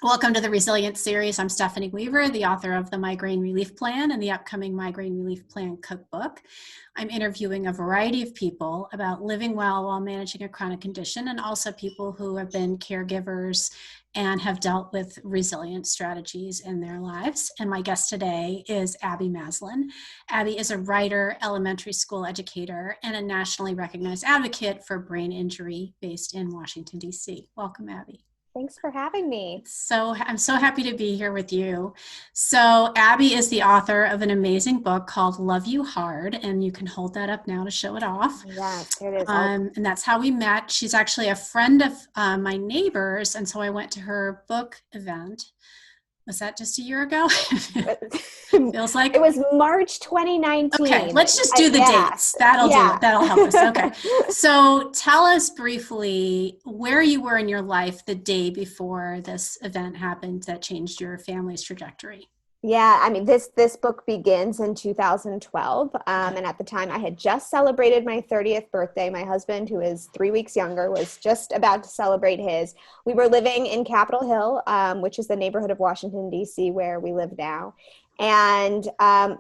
Welcome to the Resilience series. I'm Stephanie Weaver, the author of the Migraine Relief Plan and the upcoming Migraine Relief Plan cookbook. I'm interviewing a variety of people about living well while managing a chronic condition, and also people who have been caregivers and have dealt with resilience strategies in their lives. And my guest today is Abby Maslin. Abby is a writer, elementary school educator, and a nationally recognized advocate for brain injury based in Washington, D.C. Welcome, Abby. Thanks for having me. So I'm so happy to be here with you. So Abby is the author of an amazing book called Love You Hard, and you can hold that up now to show it off. Yes, here it is. And that's how we met. She's actually a friend of my neighbor's, and so I went to her book event. Was that just a year ago? Feels like it was March 2019. Okay, let's just do the dates. That'll do it. That'll help us. Okay. So tell us briefly where you were in your life the day before this event happened that changed your family's trajectory. Yeah, I mean, this book begins in 2012. And at the time I had just celebrated my 30th birthday. My husband, who is 3 weeks younger, was just about to celebrate his. We were living in Capitol Hill, which is the neighborhood of Washington, D.C., where we live now. And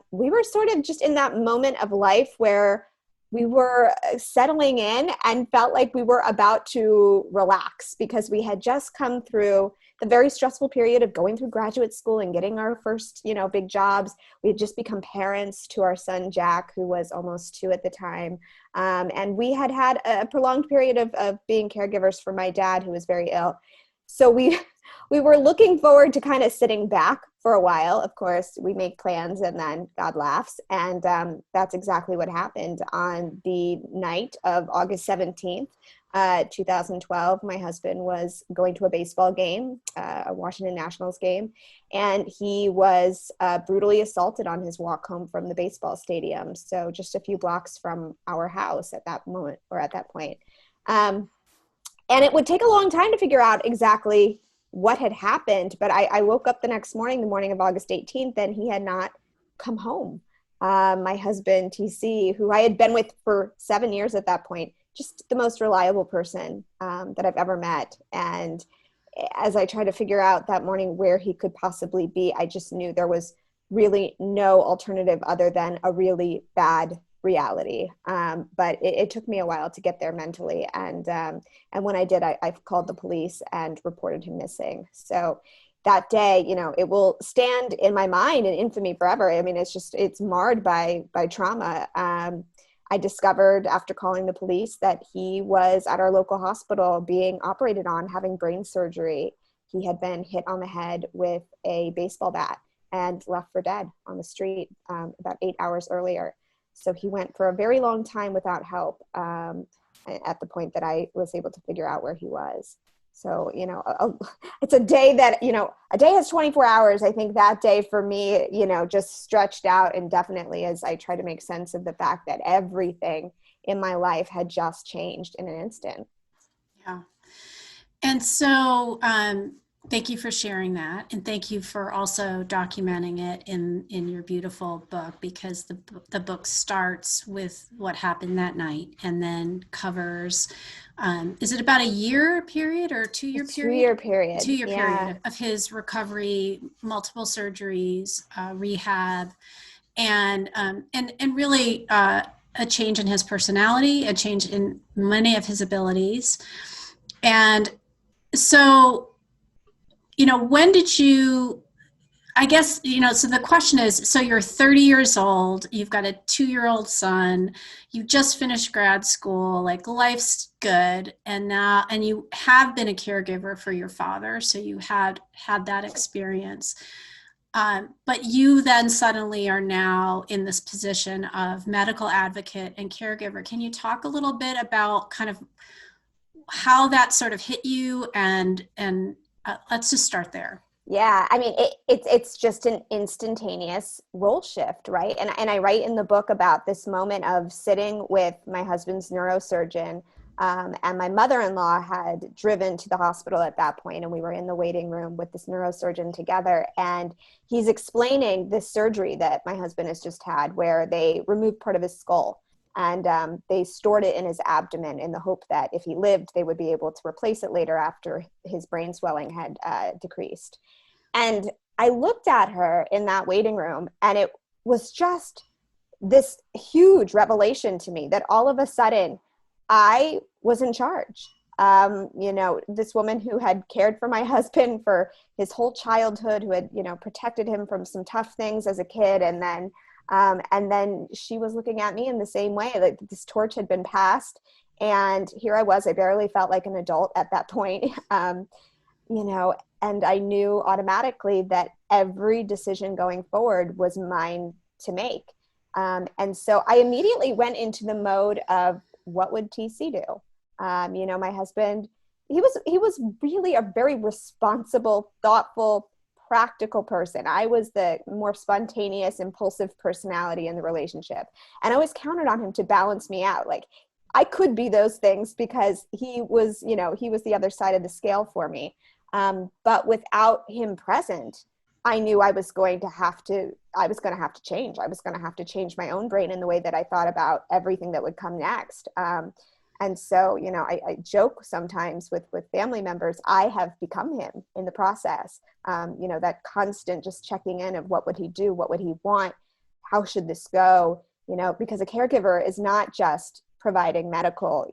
we were sort of just in that moment of life where we were settling in and felt like we were about to relax because we had just come through the very stressful period of going through graduate school and getting our first, big jobs. We had just become parents to our son, Jack, who was almost 2 at the time. And we had had a prolonged period of being caregivers for my dad, who was very ill. So we were looking forward to kind of sitting back for a while. Of course, we make plans and then God laughs. And that's exactly what happened on the night of August 17th. 2012, my husband was going to a baseball game, a Washington Nationals game, and he was brutally assaulted on his walk home from the baseball stadium. So just a few blocks from our house at that moment, or at that point. And it would take a long time to figure out exactly what had happened, but I woke up the next morning, the morning of August 18th, and he had not come home. My husband, TC, who I had been with for 7 years at that point, just the most reliable person that I've ever met. And as I tried to figure out that morning where he could possibly be, I just knew there was really no alternative other than a really bad reality. But it took me a while to get there mentally. And when I did, I called the police and reported him missing. So that day, it will stand in my mind in infamy forever. I mean, it's marred by trauma. I discovered after calling the police that he was at our local hospital being operated on, having brain surgery. He had been hit on the head with a baseball bat and left for dead on the street about 8 hours earlier. So he went for a very long time without help at the point that I was able to figure out where he was. So, it's a day that, a day has 24 hours. I think that day for me, just stretched out indefinitely as I try to make sense of the fact that everything in my life had just changed in an instant. Yeah. And so, thank you for sharing that. And thank you for also documenting it in your beautiful book, because the book starts with what happened that night and then covers, is it about a year period or a 2-year period? 2-year period. 2-year period of his recovery, multiple surgeries, rehab, and really a change in his personality, a change in many of his abilities. And so, when did you, I guess, so the question is, so you're 30 years old, you've got a 2-year-old son, you just finished grad school, like life's good. And you have been a caregiver for your father. So you had that experience. But you then suddenly are now in this position of medical advocate and caregiver. Can you talk a little bit about kind of how that sort of hit you and let's just start there. Yeah, I mean, it's just an instantaneous role shift, right? And I write in the book about this moment of sitting with my husband's neurosurgeon, and my mother-in-law had driven to the hospital at that point, and we were in the waiting room with this neurosurgeon together, and he's explaining this surgery that my husband has just had, where they removed part of his skull. And they stored it in his abdomen in the hope that if he lived, they would be able to replace it later after his brain swelling had decreased. And I looked at her in that waiting room, and it was just this huge revelation to me that all of a sudden I was in charge. This woman who had cared for my husband for his whole childhood, who had, protected him from some tough things as a kid. And then she was looking at me in the same way, like this torch had been passed. And here I was, I barely felt like an adult at that point. And I knew automatically that every decision going forward was mine to make. And so I immediately went into the mode of, what would TC do? My husband, he was really a very responsible, thoughtful, practical person. I was the more spontaneous, impulsive personality in the relationship. And I always counted on him to balance me out. Like, I could be those things because he was the other side of the scale for me. But without him present, I knew I was going to have to change. I was going to have to change my own brain in the way that I thought about everything that would come next. And so, I joke sometimes with family members, I have become him in the process. That constant just checking in of what would he do? What would he want? How should this go? Because a caregiver is not just providing medical,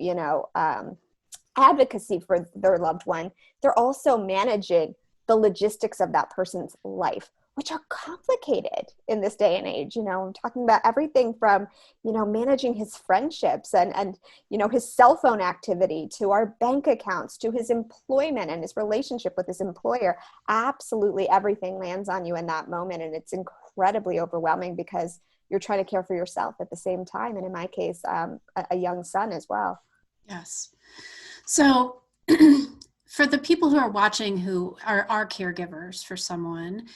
advocacy for their loved one. They're also managing the logistics of that person's life, which are complicated in this day and age. I'm talking about everything from, managing his friendships and his cell phone activity, to our bank accounts, to his employment and his relationship with his employer. Absolutely everything lands on you in that moment. And it's incredibly overwhelming because you're trying to care for yourself at the same time. And in my case, a young son as well. Yes. So for the people who are watching who are caregivers for someone,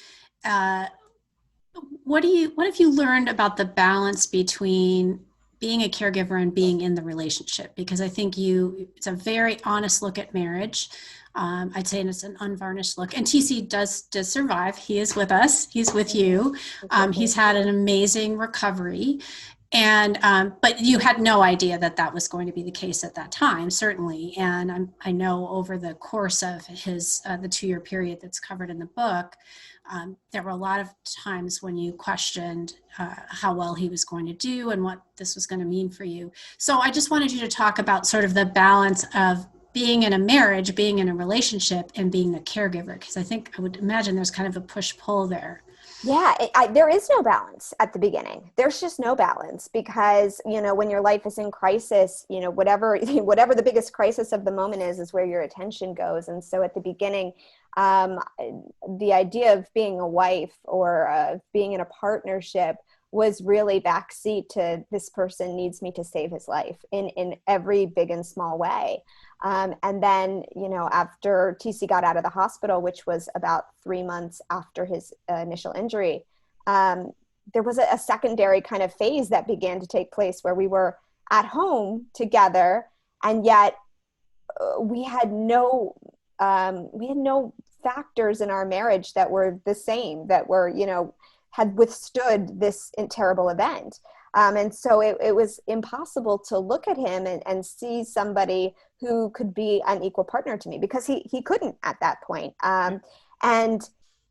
what have you learned about the balance between being a caregiver and being in the relationship? Because I think it's a very honest look at marriage. I'd say it's an unvarnished look. And TC does survive. He is with us. He's with you. He's had an amazing recovery. And but you had no idea that was going to be the case at that time, certainly. And I know over the course of his the 2-year period that's covered in the book, there were a lot of times when you questioned how well he was going to do and what this was going to mean for you. So I just wanted you to talk about sort of the balance of being in a marriage, being in a relationship, and being a caregiver, because I would imagine there's kind of a push-pull there. Yeah, there is no balance at the beginning. There's just no balance because, when your life is in crisis, whatever the biggest crisis of the moment is where your attention goes. And so at the beginning, the idea of being a wife or being in a partnership was really backseat to, this person needs me to save his life in every big and small way. And then, after TC got out of the hospital, which was about 3 months after his initial injury, there was a secondary kind of phase that began to take place where we were at home together, and yet we had no factors in our marriage that were the same, that were, had withstood this terrible event. And so it was impossible to look at him and see somebody who could be an equal partner to me, because he couldn't at that point. And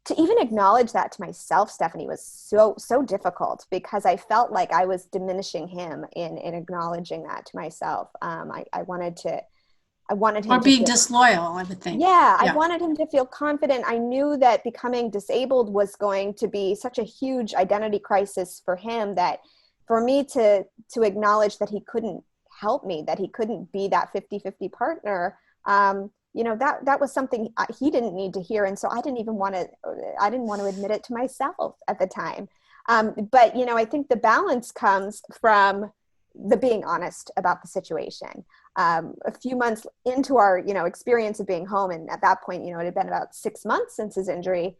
to even acknowledge that to myself, Stephanie, was so difficult, because I felt like I was diminishing him in acknowledging that to myself. I wanted him Or to being feel disloyal, I would think. Yeah, I wanted him to feel confident. I knew that becoming disabled was going to be such a huge identity crisis for him, that for me to acknowledge that he couldn't help me, that he couldn't be that 50-50 partner, that was something he didn't need to hear. And so I didn't want to admit it to myself at the time. But I think the balance comes from the being honest about the situation. A few months into our, experience of being home, and at that point, it had been about 6 months since his injury,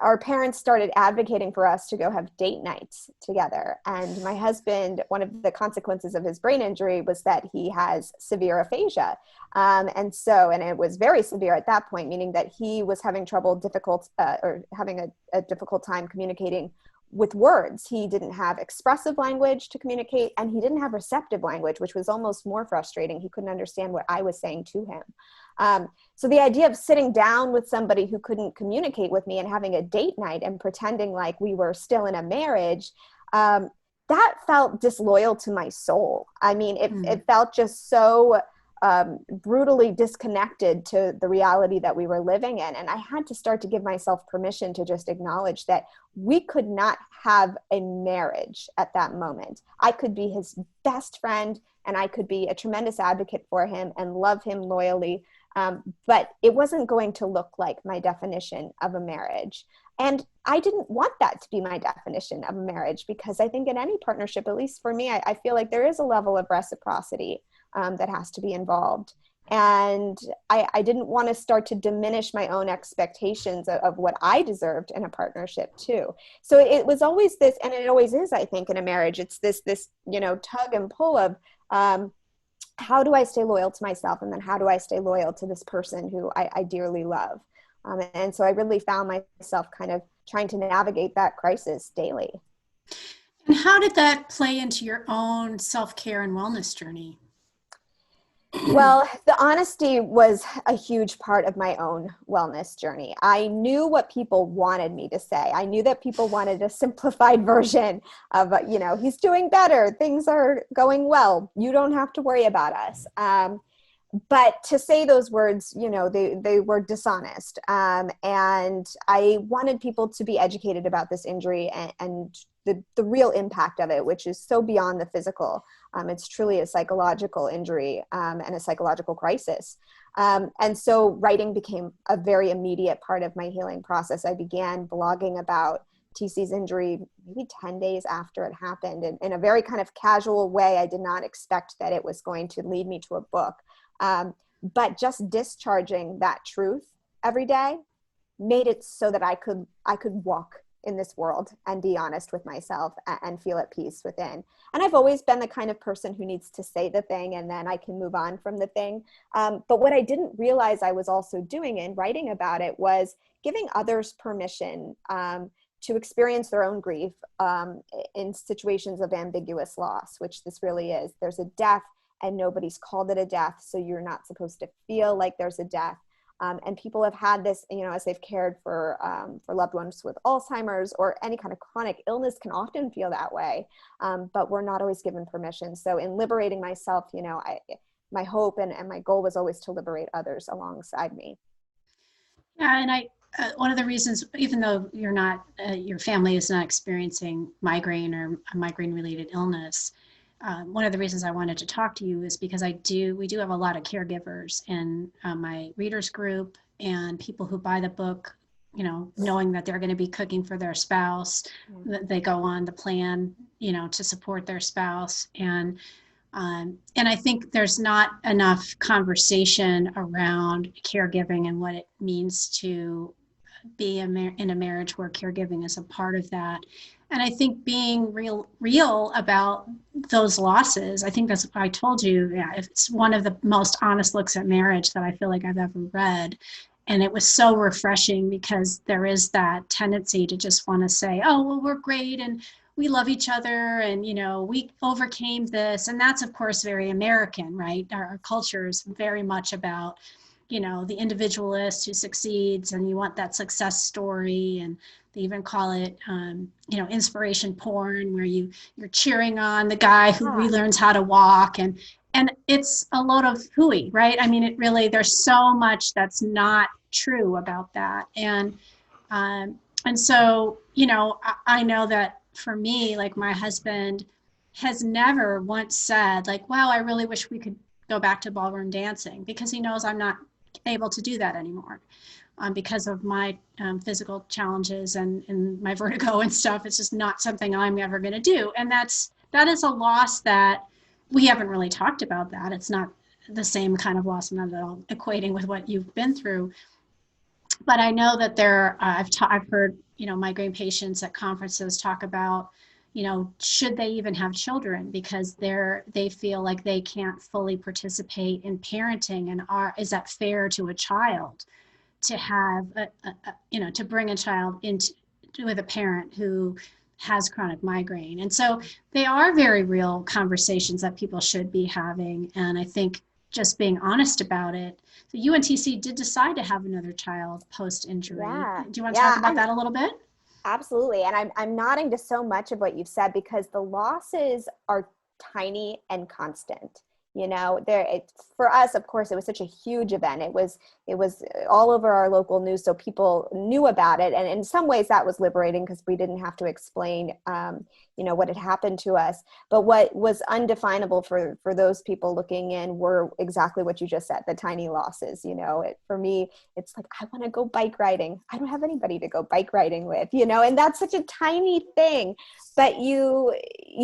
our parents started advocating for us to go have date nights together. And my husband, one of the consequences of his brain injury was that he has severe aphasia. And it was very severe at that point, meaning that he was having having a difficult time communicating with words. He didn't have expressive language to communicate, and he didn't have receptive language, which was almost more frustrating. He couldn't understand what I was saying to him. So the idea of sitting down with somebody who couldn't communicate with me and having a date night and pretending like we were still in a marriage, that felt disloyal to my soul. I mean, it felt just so brutally disconnected to the reality that we were living in. And I had to start to give myself permission to just acknowledge that we could not have a marriage at that moment. I could be his best friend, and I could be a tremendous advocate for him and love him loyally. But it wasn't going to look like my definition of a marriage. And I didn't want that to be my definition of a marriage, because I think in any partnership, at least for me, I feel like there is a level of reciprocity that has to be involved. And I didn't want to start to diminish my own expectations of what I deserved in a partnership too. So it was always this, and it always is, I think, in a marriage, it's this tug and pull of, how do I stay loyal to myself? And then how do I stay loyal to this person who I dearly love? And so I really found myself kind of trying to navigate that crisis daily. And how did that play into your own self-care and wellness journey? Well, the honesty was a huge part of my own wellness journey. I knew what people wanted me to say. I knew that people wanted a simplified version of, he's doing better. Things are going well. You don't have to worry about us. But to say those words, they were dishonest. And I wanted people to be educated about this injury and the real impact of it, which is so beyond the physical. It's truly a psychological injury and a psychological crisis. And so writing became a very immediate part of my healing process. I began blogging about TC's injury maybe 10 days after it happened, and in a very kind of casual way. I did not expect that it was going to lead me to a book. But just discharging that truth every day made it so that I could walk in this world and be honest with myself and feel at peace within. And I've always been the kind of person who needs to say the thing and then I can move on from the thing. But what I didn't realize I was also doing in writing about it was giving others permission to experience their own grief in situations of ambiguous loss, which this really is. There's a death and nobody's called it a death, so you're not supposed to feel like there's a death. And people have had this, as they've cared for loved ones with Alzheimer's or any kind of chronic illness, can often feel that way, but we're not always given permission. So in liberating myself, my hope and my goal was always to liberate others alongside me. Yeah, and one of the reasons, even though you're not, your family is not experiencing migraine or a migraine-related illness, one of the reasons I wanted to talk to you is because we do have a lot of caregivers in my readers group and people who buy the book, knowing that they're going to be cooking for their spouse, that they go on the plan, to support their spouse. And I think there's not enough conversation around caregiving and what it means to be in a marriage where caregiving is a part of that. And I think being real about those losses, I think that's what I told you. Yeah, it's one of the most honest looks at marriage that I feel like I've ever read. And it was so refreshing because there is that tendency to just want to say, oh, well, we're great and we love each other and, we overcame this. And that's, of course, very American, right? Our culture is very much about, the individualist who succeeds and you want that success story. And they even call it, inspiration porn, where you're cheering on the guy who relearns how to walk. And it's a load of hooey, right? I mean, there's so much that's not true about that. And so, I know that for me, like my husband has never once said like, wow, I really wish we could go back to ballroom dancing, because he knows I'm not able to do that anymore because of my physical challenges and my vertigo and stuff. It's just not something I'm ever going to do. And that is a loss that we haven't really talked about. That it's not the same kind of loss, not at all equating with what you've been through. But I know that I've heard, migraine patients at conferences talk about, should they even have children, because they feel like they can't fully participate in parenting, and is that fair to a child to have to bring a child into with a parent who has chronic migraine. And so they are very real conversations that people should be having. And I think just being honest about it. So UNTC did decide to have another child post injury. Yeah. Do you want to talk Yeah. about that a little bit? Absolutely. And I'm nodding to so much of what you've said because the losses are tiny and constant. You know, for us, of course, it was such a huge event. It was all over our local news, so people knew about it. And in some ways that was liberating because we didn't have to explain, what had happened to us. But what was undefinable for those people looking in were exactly what you just said, the tiny losses. For me, it's like, I want to go bike riding. I don't have anybody to go bike riding with, and that's such a tiny thing, but you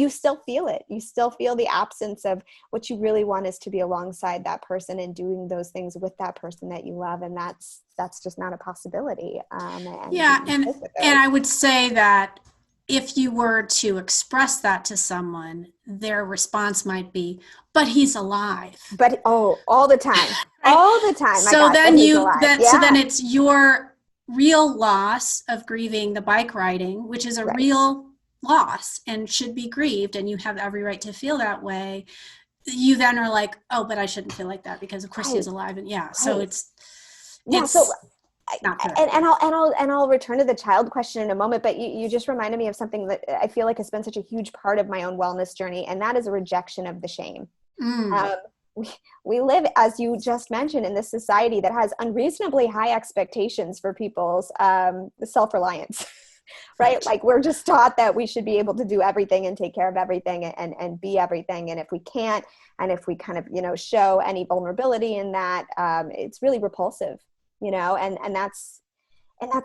still feel it. You still feel the absence of what you really want is to be alongside that person and doing those things with that person that you love. And that's just not a possibility. And Yeah, we and cope with and those. I would say that if you were to express that to someone, their response might be, "But he's alive." But all the time, Right? all the time. I So got, but then he's you alive. then so then Yeah. it's your real loss of grieving the bike riding, which is a Right. real loss and should be grieved, and you have every right to feel that way. You then are like, oh, but I shouldn't feel like that because of course he is Right. alive, and yeah, so Right. it's Yeah. So it's not good. and I'll return to the child question in a moment, but you just reminded me of something that I feel like has been such a huge part of my own wellness journey, and that is a rejection of the shame. Mm. Um, we live, as you just mentioned, in this society that has unreasonably high expectations for people's self-reliance, right? Right. Like we're just taught that we should be able to do everything and take care of everything and be everything. And if we can't, and if we kind of, show any vulnerability in that, it's really repulsive, and that's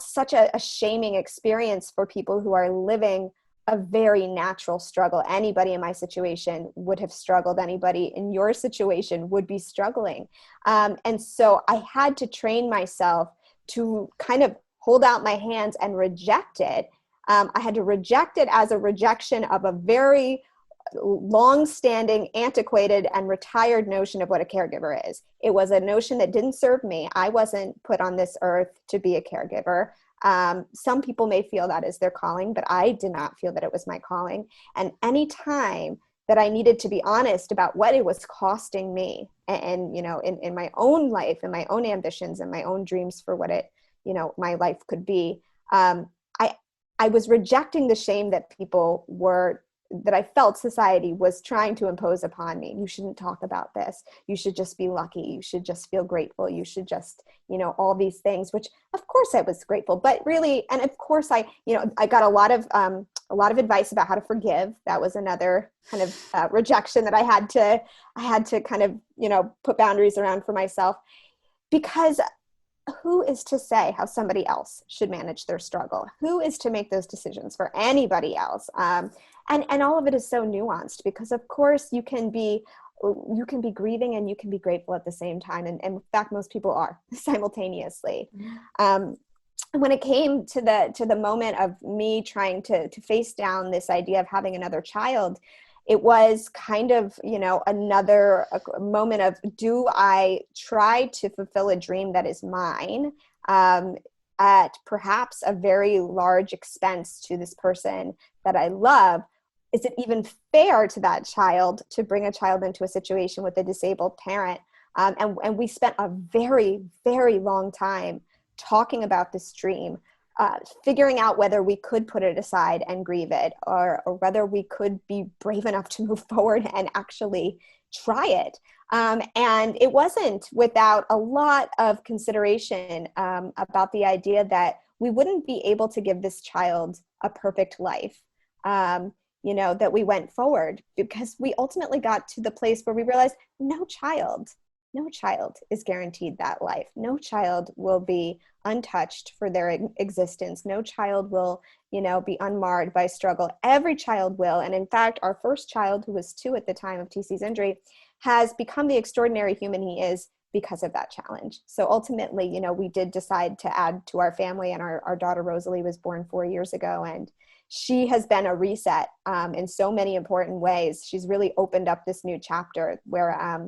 such a shaming experience for people who are living a very natural struggle. Anybody in my situation would have struggled. Anybody in your situation would be struggling. And so I had to train myself to kind of hold out my hands and reject it. I had to reject it as a rejection of a very long-standing, antiquated, and retired notion of what a caregiver is. It was a notion that didn't serve me. I wasn't put on this earth to be a caregiver. Some people may feel that is their calling, but I did not feel that it was my calling. And any time that I needed to be honest about what it was costing me and in my own life and my own ambitions and my own dreams for what my life could be, I, I was rejecting the shame that I felt society was trying to impose upon me. You shouldn't talk about this. You should just be lucky. You should just feel grateful. You should just, all these things, which of course I was grateful, but really, and of course I got a lot of advice about how to forgive. That was another kind of rejection that I had to kind of, put boundaries around for myself, because who is to say how somebody else should manage their struggle? Who is to make those decisions for anybody else? And all of it is so nuanced, because of course you can be grieving and you can be grateful at the same time. And in fact, most people are simultaneously. When it came to the moment of me trying to face down this idea of having another child, it was kind of, another moment of, do I try to fulfill a dream that is mine, at perhaps a very large expense to this person that I love? Is it even fair to that child to bring a child into a situation with a disabled parent? And we spent a very, very long time talking about this dream, figuring out whether we could put it aside and grieve it, or whether we could be brave enough to move forward and actually try it. And it wasn't without a lot of consideration about the idea that we wouldn't be able to give this child a perfect life, that we went forward, because we ultimately got to the place where we realized no child is guaranteed that life. No child will be untouched for their existence. No child will, be unmarred by struggle. Every child will. And in fact, our first child, who was 2 at the time of TC's injury, has become the extraordinary human he is because of that challenge. So ultimately, we did decide to add to our family, and our daughter Rosalie was born 4 years ago, and she has been a reset in so many important ways. She's really opened up this new chapter where I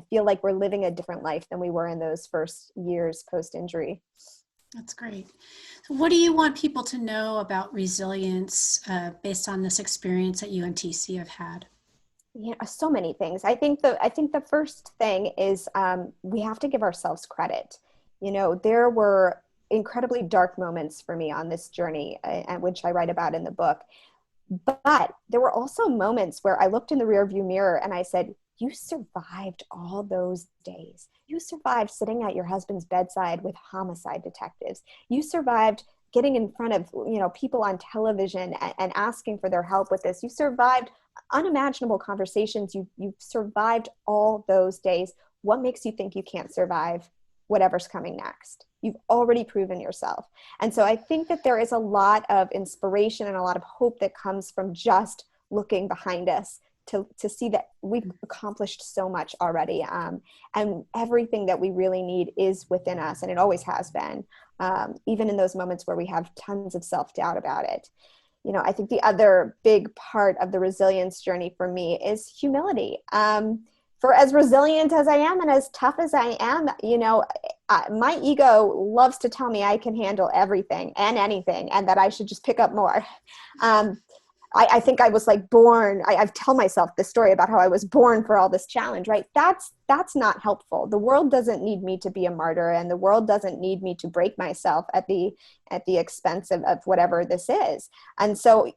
feel like we're living a different life than we were in those first years post-injury. That's great. So what do you want people to know about resilience based on this experience that you and TC have had? So many things. I think the first thing is we have to give ourselves credit. There were incredibly dark moments for me on this journey, which I write about in the book. But there were also moments where I looked in the rearview mirror and I said, "You survived all those days. You survived sitting at your husband's bedside with homicide detectives. You survived getting in front of people on television and asking for their help with this. You survived unimaginable conversations. You've survived all those days. What makes you think you can't survive whatever's coming next? You've already proven yourself." And so I think that there is a lot of inspiration and a lot of hope that comes from just looking behind us to see that we've accomplished so much already. And everything that we really need is within us, and it always has been, even in those moments where we have tons of self-doubt about it. I think the other big part of the resilience journey for me is humility. For as resilient as I am and as tough as I am, my ego loves to tell me I can handle everything and anything and that I should just pick up more. Um, I think I was like born. I tell myself this story about how I was born for all this challenge, right? That's not helpful. The world doesn't need me to be a martyr, and the world doesn't need me to break myself at the expense of whatever this is. And so,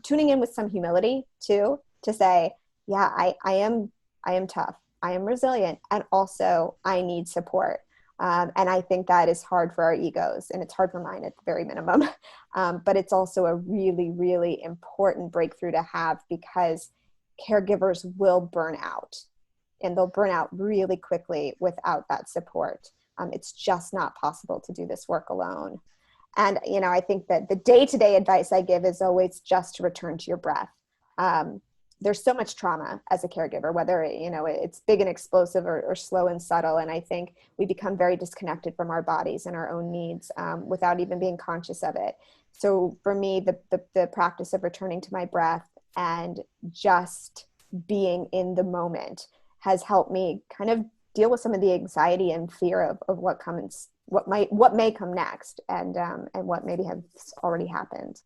tuning in with some humility too, to say, yeah, I am tough. I am resilient, and also I need support. And I think that is hard for our egos, and it's hard for mine at the very minimum. But it's also a really, really important breakthrough to have, because caregivers will burn out, and they'll burn out really quickly without that support. It's just not possible to do this work alone. And, I think that the day-to-day advice I give is always just to return to your breath. There's so much trauma as a caregiver, whether it's big and explosive or slow and subtle. And I think we become very disconnected from our bodies and our own needs without even being conscious of it. So for me, the practice of returning to my breath and just being in the moment has helped me kind of deal with some of the anxiety and fear of what may come next, and what maybe has already happened.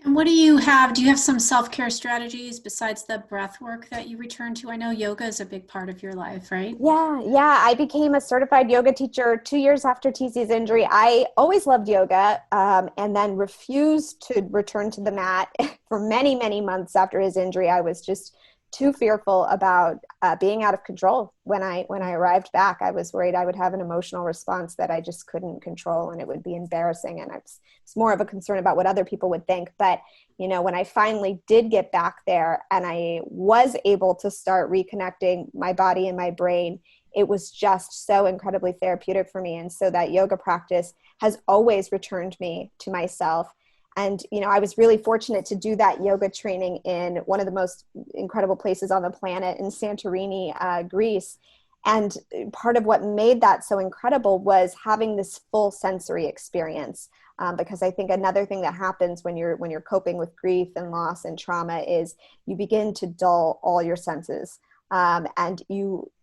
And what do you have? Do you have some self-care strategies besides the breath work that you return to? I know yoga is a big part of your life, right? Yeah, yeah. I became a certified yoga teacher 2 years after TC's injury. I always loved yoga, and then refused to return to the mat for many, many months after his injury. I was just too fearful about being out of control. When I arrived back, I was worried I would have an emotional response that I just couldn't control, and it would be embarrassing. And it's more of a concern about what other people would think. But when I finally did get back there and I was able to start reconnecting my body and my brain, it was just so incredibly therapeutic for me. And so that yoga practice has always returned me to myself. And, I was really fortunate to do that yoga training in one of the most incredible places on the planet, in Santorini, Greece. And part of what made that so incredible was having this full sensory experience. Because I think another thing that happens when you're coping with grief and loss and trauma is you begin to dull all your senses. And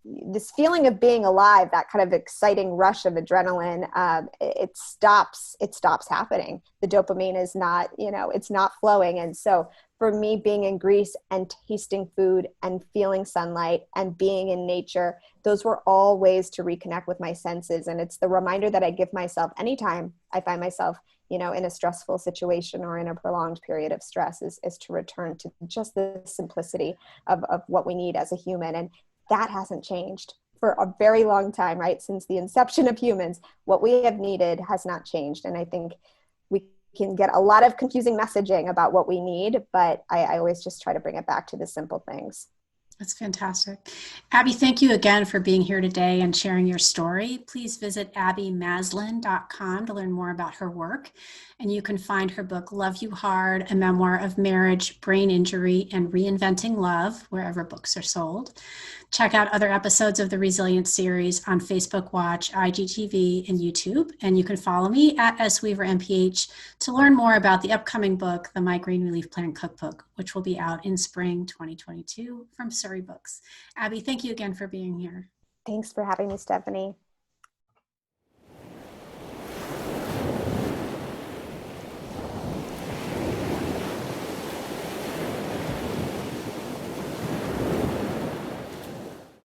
this feeling of being alive, that kind of exciting rush of adrenaline, it stops happening. The dopamine is not, it's not flowing. And so for me, being in Greece and tasting food and feeling sunlight and being in nature, those were all ways to reconnect with my senses. And it's the reminder that I give myself anytime I find myself, in a stressful situation or in a prolonged period of stress, is to return to just the simplicity of what we need as a human. And that hasn't changed for a very long time, right? Since the inception of humans, what we have needed has not changed. And I think we can get a lot of confusing messaging about what we need, but I always just try to bring it back to the simple things. That's fantastic. Abby, thank you again for being here today and sharing your story. Please visit abbymaslin.com to learn more about her work. And you can find her book, Love You Hard, a memoir of marriage, brain injury, and reinventing love, wherever books are sold. Check out other episodes of the Resilience series on Facebook Watch, IGTV, and YouTube. And you can follow me at SWeaverMPH to learn more about the upcoming book, The Migraine Relief Plan Cookbook, which will be out in spring 2022 from Surrey Books. Abby, thank you again for being here. Thanks for having me, Stephanie.